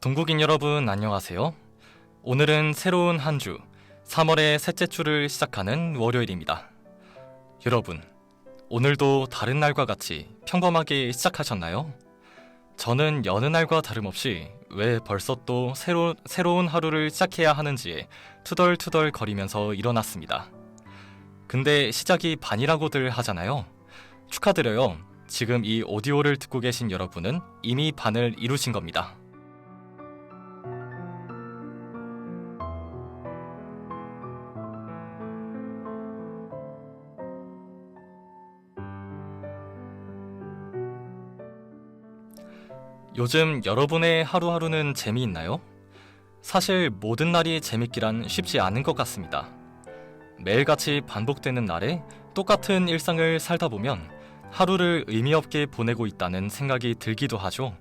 동국인 여러분 안녕하세요. 오늘은 새로운 한 주, 3월의 셋째 주를 시작하는 월요일입니다. 여러분, 오늘도 다른 날과 같이 평범하게 시작하셨나요? 저는 여느 날과 다름없이 왜 벌써 또 새로운 하루를 시작해야 하는지에 투덜투덜 거리면서 일어났습니다. 근데 시작이 반이라고들 하잖아요. 축하드려요. 지금 이 오디오를 듣고 계신 여러분은 이미 반을 이루신 겁니다. 요즘 여러분의 하루하루는 재미있나요? 사실 모든 날이 재밌기란 쉽지 않은 것 같습니다. 매일같이 반복되는 날에 똑같은 일상을 살다 보면 하루를 의미 없게 보내고 있다는 생각이 들기도 하죠.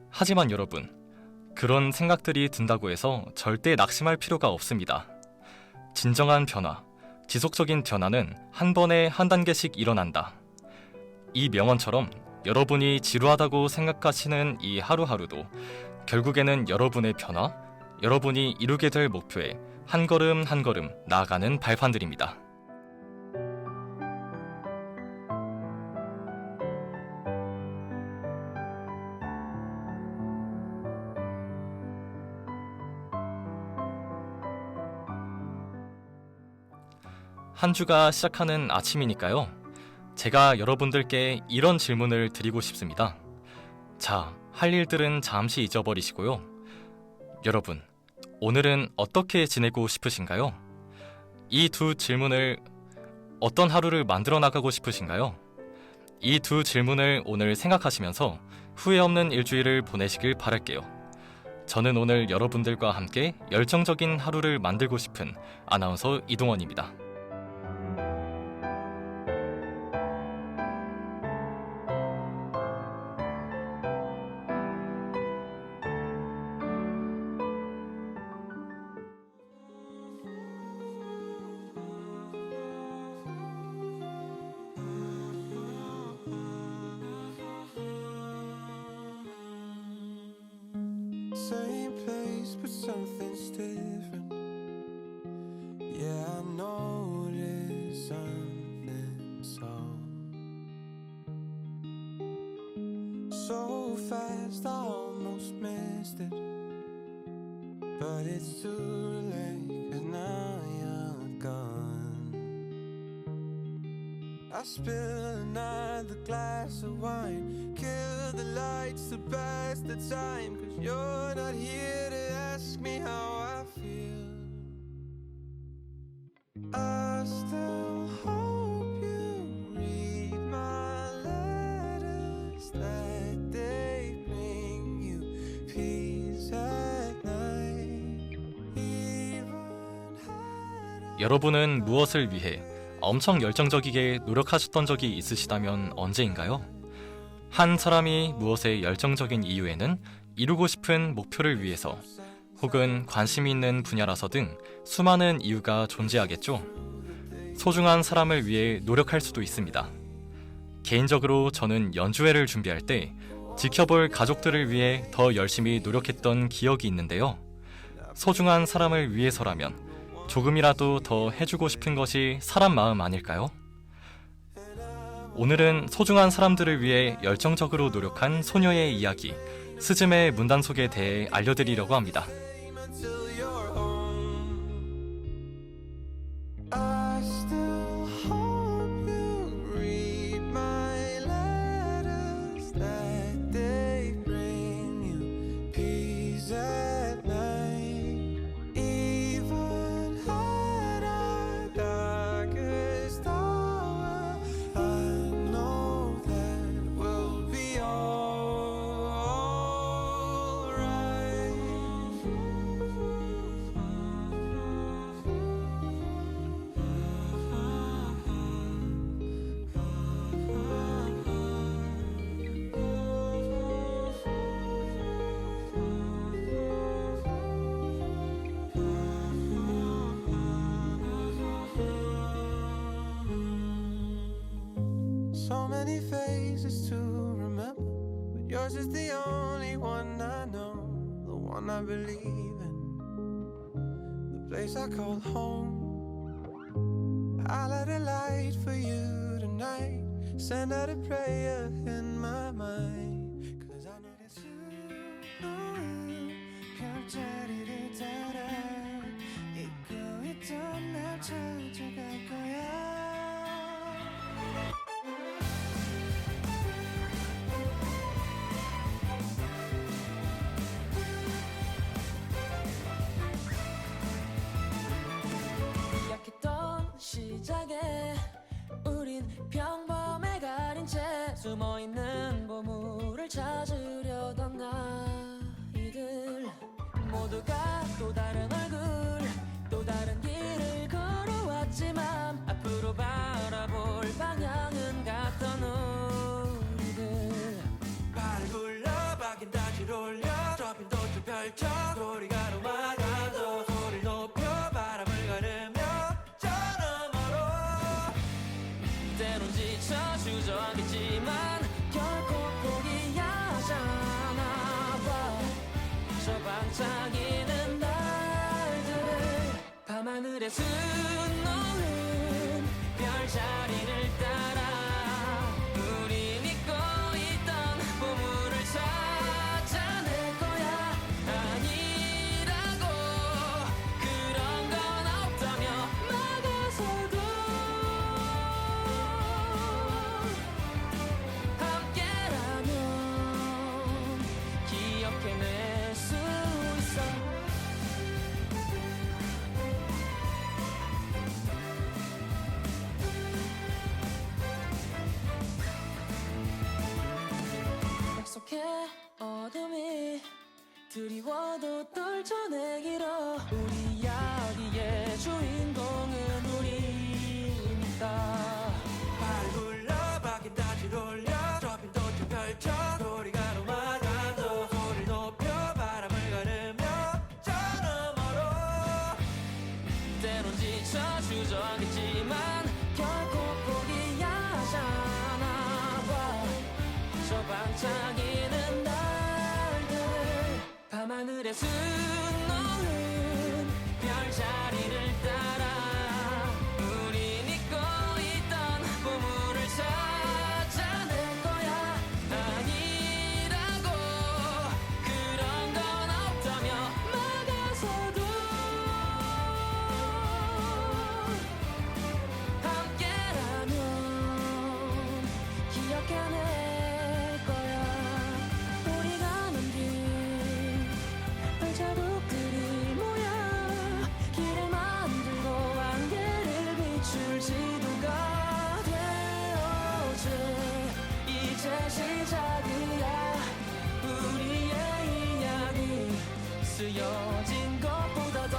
하지만 여러분, 그런 생각들이 든다고 해서 절대 낙심할 필요가 없습니다. 진정한 변화, 지속적인 변화는 한 번에 한 단계씩 일어난다. 이 명언처럼 여러분이 지루하다고 생각하시는 이 하루하루도 결국에는 여러분의 변화, 여러분이 이루게 될 목표에 한 걸음 한 걸음 나아가는 발판들입니다. 한 주가 시작하는 아침이니까요. 제가 여러분들께 이런 질문을 드리고 싶습니다. 자, 할 일들은 잠시 잊어버리시고요. 여러분, 오늘은 어떻게 지내고 싶으신가요? 이 두 질문을 어떤 하루를 만들어 나가고 싶으신가요? 이 두 질문을 오늘 생각하시면서 후회 없는 일주일을 보내시길 바랄게요. 저는 오늘 여러분들과 함께 열정적인 하루를 만들고 싶은 아나운서 이동원입니다. Same place, but something's different. Yeah, I noticed something so fast, I almost missed it. But it's too late, 'cause now you're gone. I spill another glass of wine, kill the lights to pass the time, 'cause you're not here to ask me how I feel. I still hope you read my letters, that they bring you peace at night. Even had 여러분은 무엇을 위해 엄청 열정적이게 노력하셨던 적이 있으시다면 언제인가요? 한 사람이 무엇에 열정적인 이유에는 이루고 싶은 목표를 위해서 혹은 관심이 있는 분야라서 등 수많은 이유가 존재하겠죠. 소중한 사람을 위해 노력할 수도 있습니다. 개인적으로 저는 연주회를 준비할 때 지켜볼 가족들을 위해 더 열심히 노력했던 기억이 있는데요. 소중한 사람을 위해서라면 조금이라도 더 해주고 싶은 것이 사람 마음 아닐까요? 오늘은 소중한 사람들을 위해 열정적으로 노력한 소녀의 이야기, 스즈메의 문단속에 대해 알려드리려고 합니다. until you're home. I still hope you read my letters, that they bring you peace at night. Even at our darkest hour, I know that we'll be so many faces to remember, but yours is the only one I know, the I believe in, the place I call home. I light a light for you tonight, send out a prayer in my mind, 'cause I know that you 별자리를 따라 잊고 있던 날 찾아갈 거야. 약했던 시작에 우린 평범에 가린 채 숨어있는 보물을 찾으려던 나이들, 모두가 또 다른 얼굴 또 다른 길을 걸어왔지만 앞으로 바라볼 방향은 같던 우리들. 발을 굴려 박인 다시 올려 저 빈 도출 펼쳐 소리가 넘어가도 소리를 높여 바람을 가르며 저 너머로. 때론 지쳐 주저하겠지만 결코 포기하지 않아 봐. 저 반짝이는 날들을 밤하늘에 수놓은 별자리를 따라 우린 잊고 있던 보물을 찾아낼 거야. 아니라고 그런 건 없다며 막아서도 함께라면 기억해낼 수 있어. 약속해 어둠이 드리워도 떨쳐내기로. 우리 이야기의 주인공은 우리니까. 발을 굴려 박인 다시 올려 저 빈 도출 펼쳐 소리가 넘어가도 소리를 높여 바람을 가르며 저 너머로. 때론 지쳐 주저하겠지만 결코 포기하지 않아 봐. 저 반짝이는 날들 밤하늘에 수놓은 별자리를 따라 우린 잊고 있던 보물을 찾아낼 거야. 아니라고 그런 건 없다며 막아서도 함께라면 기억해낼 거야. 우리가 남긴 발자국들이 모여 길을 만들고 안개를 비출 지도가 되어줘. 이제 시작이야 우리의 이야기. 쓰여진 것보다 더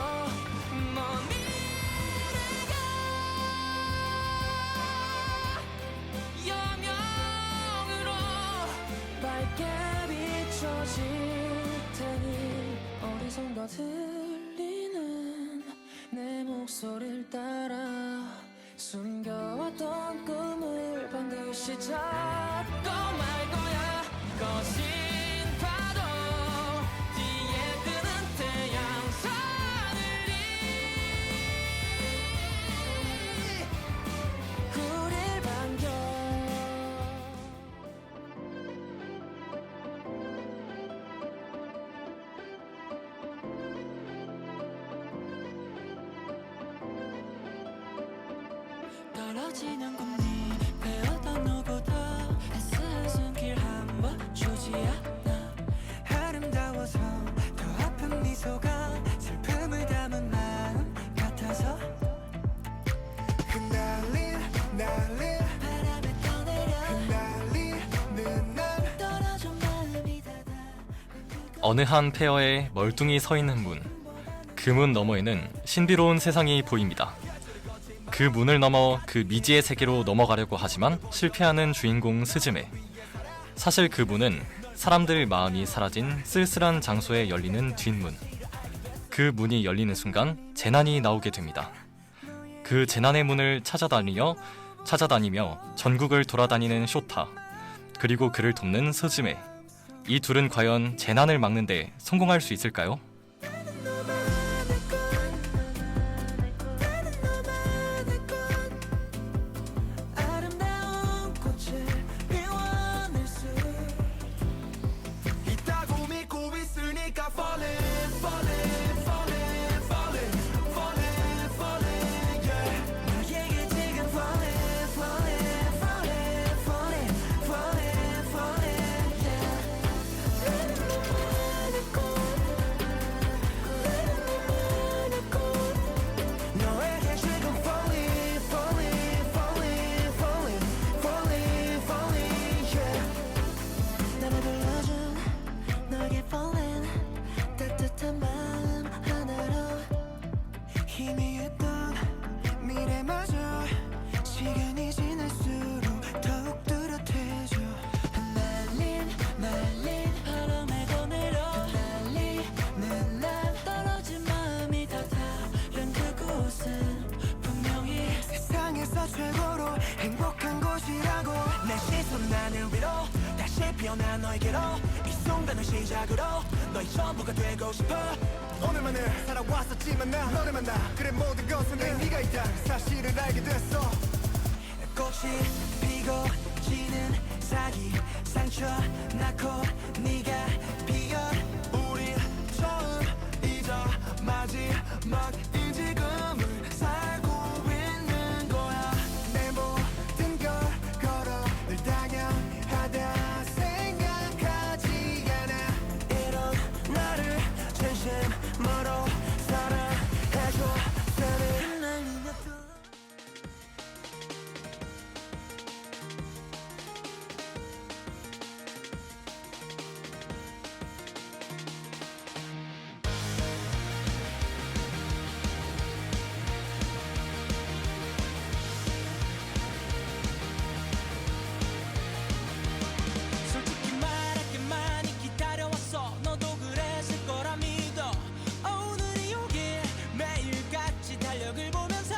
먼 미래가 여명으로 밝게 비춰질 테니 어디선가 들리는 내 목소리를 따라 숨겨왔던 꿈을 반드시 잡고 말 거야. 거신 파도 뒤에 뜨는 태양 하늘이 우릴 반겨. 떨어지는 꿈이 배웠던 누구도 애쓰는 손길 한번 주지 않아. 아름다워서 더 아픈 미소가 슬픔을 담은 마음 같아서 흩날릴 바람에 떠내려 흩날리는 날 떨어져 마음이 닫아. 어느 한 폐허에 멀뚱히 서 있는 문. 그 문 너머에는 신비로운 세상이 보입니다. 그 문을 넘어 그 미지의 세계로 넘어가려고 하지만 실패하는 주인공 스즈메. 사실 그 문은 사람들 마음이 사라진 쓸쓸한 장소에 열리는 뒷문. 그 문이 열리는 순간 재난이 나오게 됩니다. 그 재난의 문을 찾아다니며 전국을 돌아다니는 쇼타, 그리고 그를 돕는 스즈메. 이 둘은 과연 재난을 막는데 성공할 수 있을까요? 아름다운 꽃을 피워낼 수 있다고 믿고 있으니까 falling, falling, falling, falling, falling, falling, yeah. 너에게 지금 falling, falling, falling, falling, falling, falling, yeah. 나는 너만의 꽃, 나는 너만의 꽃. 너에게 지금 falling, falling, falling, falling, falling, falling, yeah. 나를 불러준 너에게 falling 따뜻한 마음 하나로 희미했던 미래마저 시간이 지날수록 더욱 뚜렷해져 흩날린 날린 바람에도 내려 흩날리는 날 떨어진 마음이 다 다른 그곳은 분명히 세상에서 최고로 행복한 곳이라고 내 시선 하늘 위로 다시 피어난 너에게로 이 순간을 시작으로 너의 전부가 되고 싶어 오늘만을 살아왔었지만 나 너를 만나 그래 모든 것은 의미가 있다 사실을 알게 됐어 꽃이 피고 지는 사이 상처 낳고 네가 피어 우린 처음이자 마지막인 지금을 살고 있는 거야 내 모든 걸 걸어 늘 당연하다 생각하지 않아 이런 나를 진심으로 사랑해줘 흩날리며 솔직히 말할게 많이 기다려왔어 너도 그랬을 거라 믿어 오늘이 오길 매일같이 달력을 보면서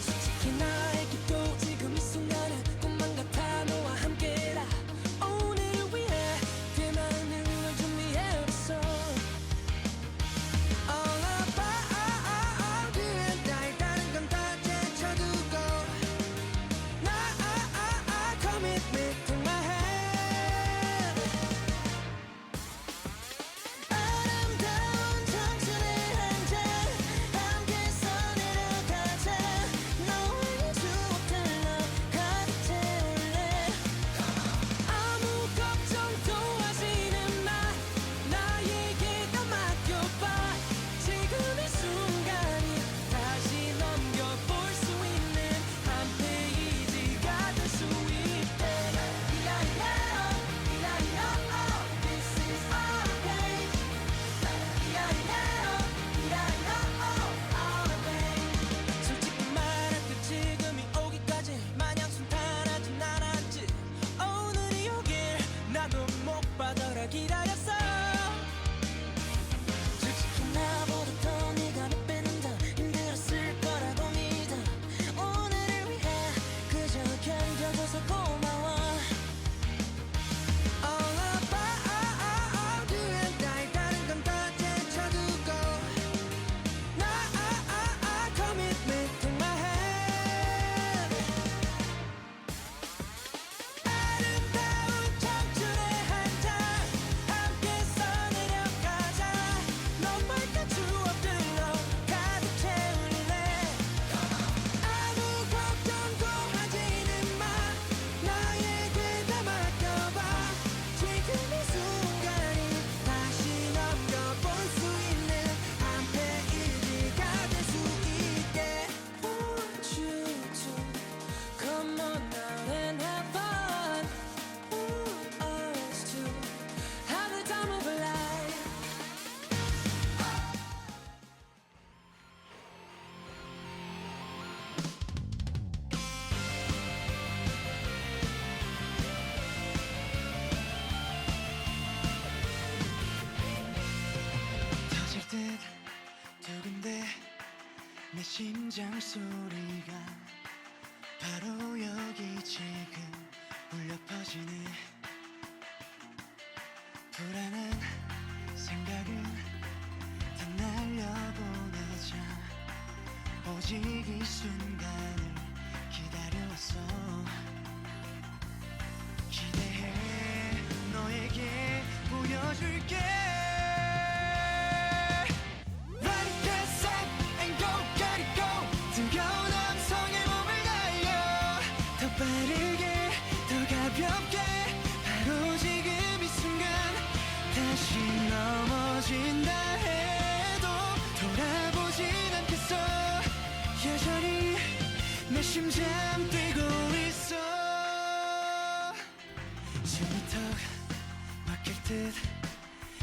솔직히 나에게도 지금 이 순간은 꿈만 같아 너와 함께라 오늘을 위해 그 많은 걸 준비해왔어 All about 그의 나의 다른 건 다 제쳐두고 나 commit me to my hand 아름다운 청춘의 한잔 함께서 내려가자 너의 추억들로 가득 채울래 아무 걱정도 하지는 마 나에게 다 맡겨봐 지금 이 순간이 다시 넘겨볼 수 있는 한 페이지가 될 수 있대 This is our page our page 솔직히 말할게 지금이 오기까지 마냥 순탄하진 않았지 오늘이 오길 나도 못 받아라 기다렸어 솔직히 나보다 더 네가 몇 배는 더 힘들었을 거라고 믿어 오늘을 위해 그저 견뎌줘서 고마워 All about 그의 나의 다른 건 다 제쳐두고 나 commit me to my hand 아름다운 청춘의 한잔 함께서 내려가자 너만의 추억들로 가득 채울래 아무 걱정도 하지는 마 나에게 다 맡겨봐 지금 이 순간이 다시 넘겨볼 수 있는 한 페이지가 될 수 있게 Want you to come on out and have fun us to have the time of our life 터질 듯 두근데 내 심장 소리가 바로 여기 지금 울려 퍼지네 불안한 생각은 다 날려보내자 오직 이 순간을 기다려왔어 기대해 너에게 보여줄게 Ready, get set and go, gotta go 뜨거운 함성에 몸을 날려 더 빠르게 더 가볍게 바로 지금 이 순간 다시 넘어진다 해도 돌아보진 않겠어 여전히 내 심장 뛰고 있어 숨이 턱 막힐 듯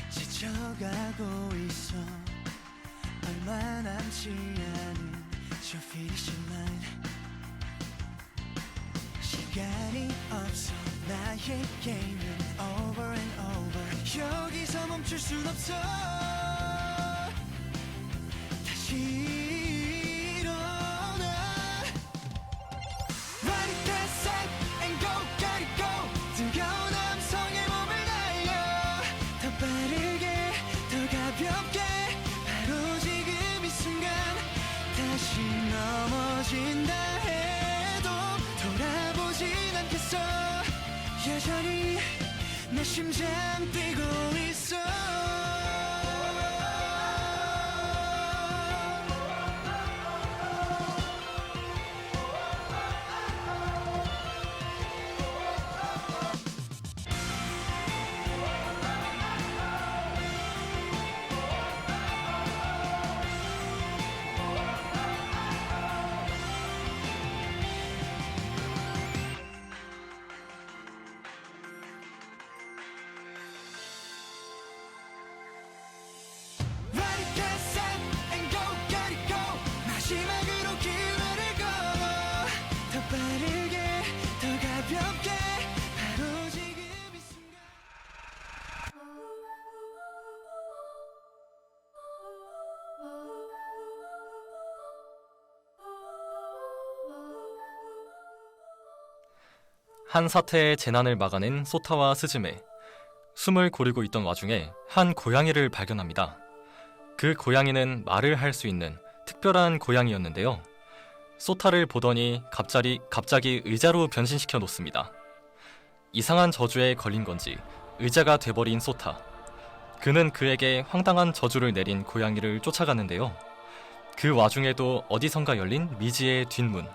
지쳐가고 있어 얼마 남지 않은 저 finishing line 시간이 없어 나의 게임은 over and over 여기서 멈출 순 없어 다시 일어나 Ready, get set and go, gotta go 뜨거운 함성에 몸을 날려 더 빠르게 더 가볍게 바로 지금 이 순간 다시 넘어진다 해도 돌아보진 않겠어 여전히 내 심장 뛰고 있어 Ready, get set and go, gotta go 마지막으로 기회를 걸어 더 빠르게 더 가볍게 바로 지금 이 순간 한 사태의 재난을 막아낸 소타와 스즈메. 숨을 고르고 있던 와중에 한 고양이를 발견합니다. 그 고양이는 말을 할 수 있는 특별한 고양이였는데요. 소타를 보더니 갑자기 의자로 변신시켜 놓습니다. 이상한 저주에 걸린 건지 의자가 돼버린 소타. 그는 그에게 황당한 저주를 내린 고양이를 쫓아가는데요. 그 와중에도 어디선가 열린 미지의 뒷문.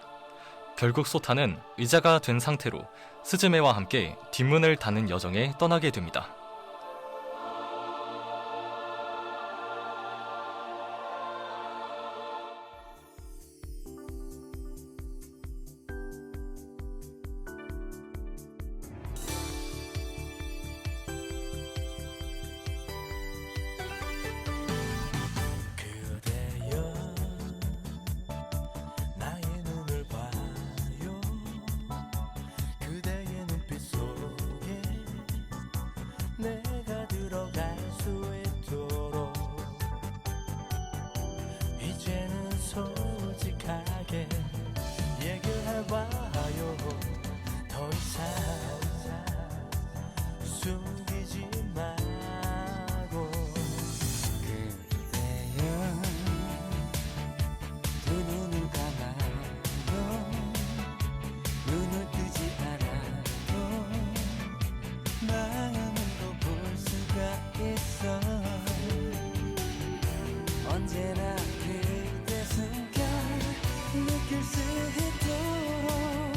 결국 소타는 의자가 된 상태로 스즈메와 함께 뒷문을 닫는 여정에 떠나게 됩니다. 그대여 나의 눈을 봐요 그대의 눈빛 속에 내가 들어갈 수 있도록 이제는 솔직하게 얘기해봐요 더 이상 숨기지 말고 그대여 두 눈을 감아도 눈을 뜨지 않아도 마음은 또 볼 수가 있어 언제나 그대 순간 느낄 수 있도록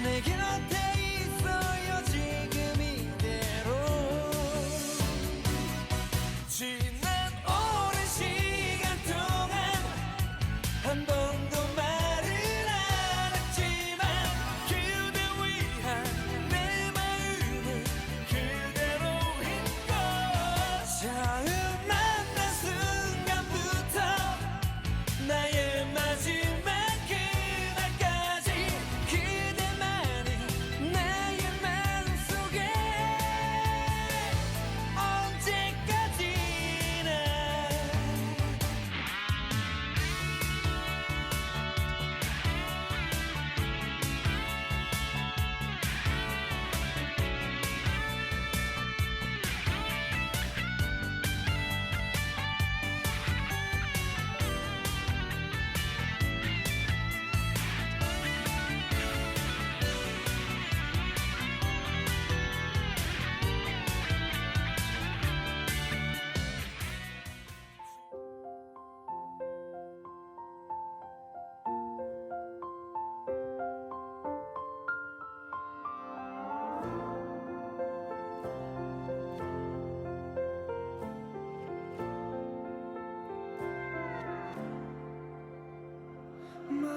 내 곁에 있어요 지금 이대로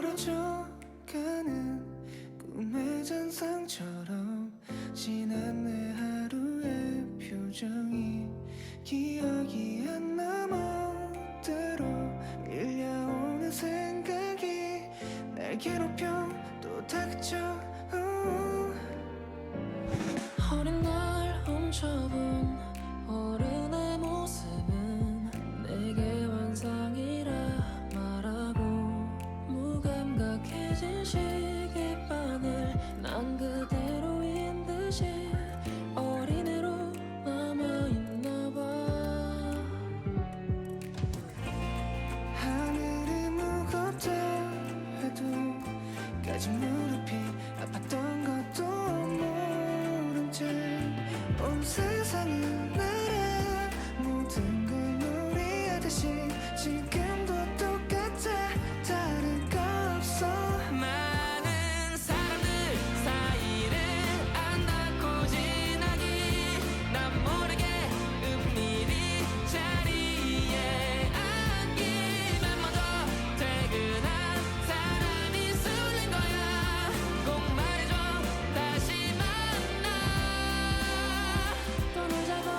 멀어져가는 꿈의 잔상처럼 지난 내 하루의 표정이 기억이 안 남아대로 밀려오는 생각이 날 괴롭혀 또 닥쳐 어린 날 훔쳐본 어른의 모습은 내게 환상이라 말하고 무감각해진 시계바늘 난 그대로인 듯이 어린애로 남아있나봐. 하늘이 무겁다 해도 까진 무릎이 아팠던 것도 모른 채 온 세상은 나라 모든 걸 놀이하듯이 지금도 똑같아 다를 거 없어 많은 사람들 사이를 안 닿고 지나기 난 모르게 은밀히 자리에 앉기만 먼저 퇴근한 사람이 술린 거야. 꼭 말해줘 다시 만나 또 놀자고.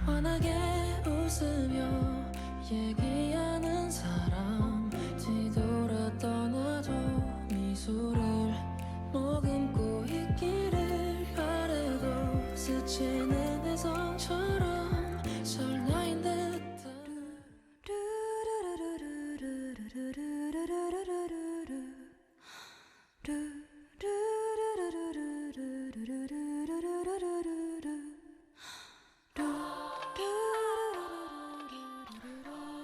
환하게 웃으며 얘기하는 사람 뒤돌아 떠나도 미소를 머금고 있기를 바래도 스치는 혜성처럼 설레인 듯한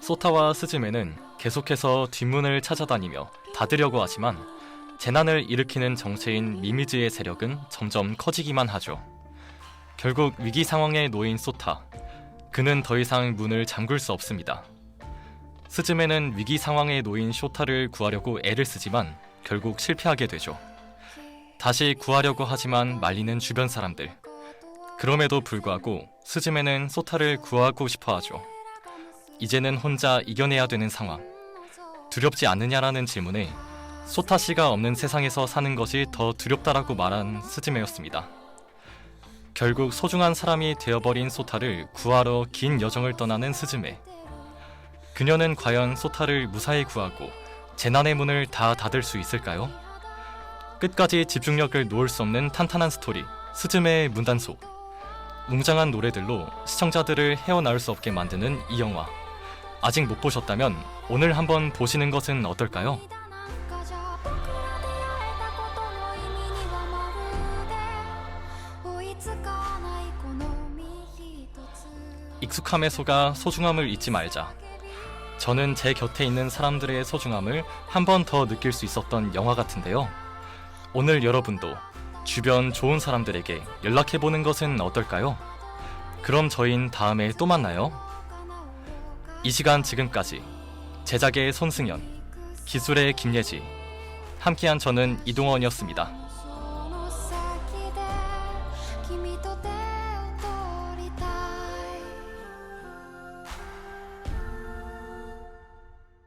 소타와 스즈메는 계속해서 뒷문을 찾아다니며 닫으려고 하지만 재난을 일으키는 정체인 미미즈의 세력은 점점 커지기만 하죠. 결국 위기 상황에 놓인 소타. 그는 더 이상 문을 잠글 수 없습니다. 스즈메는 위기 상황에 놓인 쇼타를 구하려고 애를 쓰지만 결국 실패하게 되죠. 다시 구하려고 하지만 말리는 주변 사람들. 그럼에도 불구하고 스즈메는 소타를 구하고 싶어 하죠. 이제는 혼자 이겨내야 되는 상황. 두렵지 않느냐라는 질문에 소타 씨가 없는 세상에서 사는 것이 더 두렵다라고 말한 스즈메였습니다. 결국 소중한 사람이 되어버린 소타를 구하러 긴 여정을 떠나는 스즈메. 그녀는 과연 소타를 무사히 구하고 재난의 문을 다 닫을 수 있을까요? 끝까지 집중력을 놓을 수 없는 탄탄한 스토리, 스즈메의 문단속. 웅장한 노래들로 시청자들을 헤어나올 수 없게 만드는 이 영화. 아직 못 보셨다면 오늘 한번 보시는 것은 어떨까요? 익숙함에 속아 소중함을 잊지 말자. 저는 제 곁에 있는 사람들의 소중함을 한 번 더 느낄 수 있었던 영화 같은데요. 오늘 여러분도 주변 좋은 사람들에게 연락해보는 것은 어떨까요? 그럼 저희는 다음에 또 만나요. 이 시간 지금까지 제작의 손승연, 기술의 김예지, 함께한 저는 이동원이었습니다.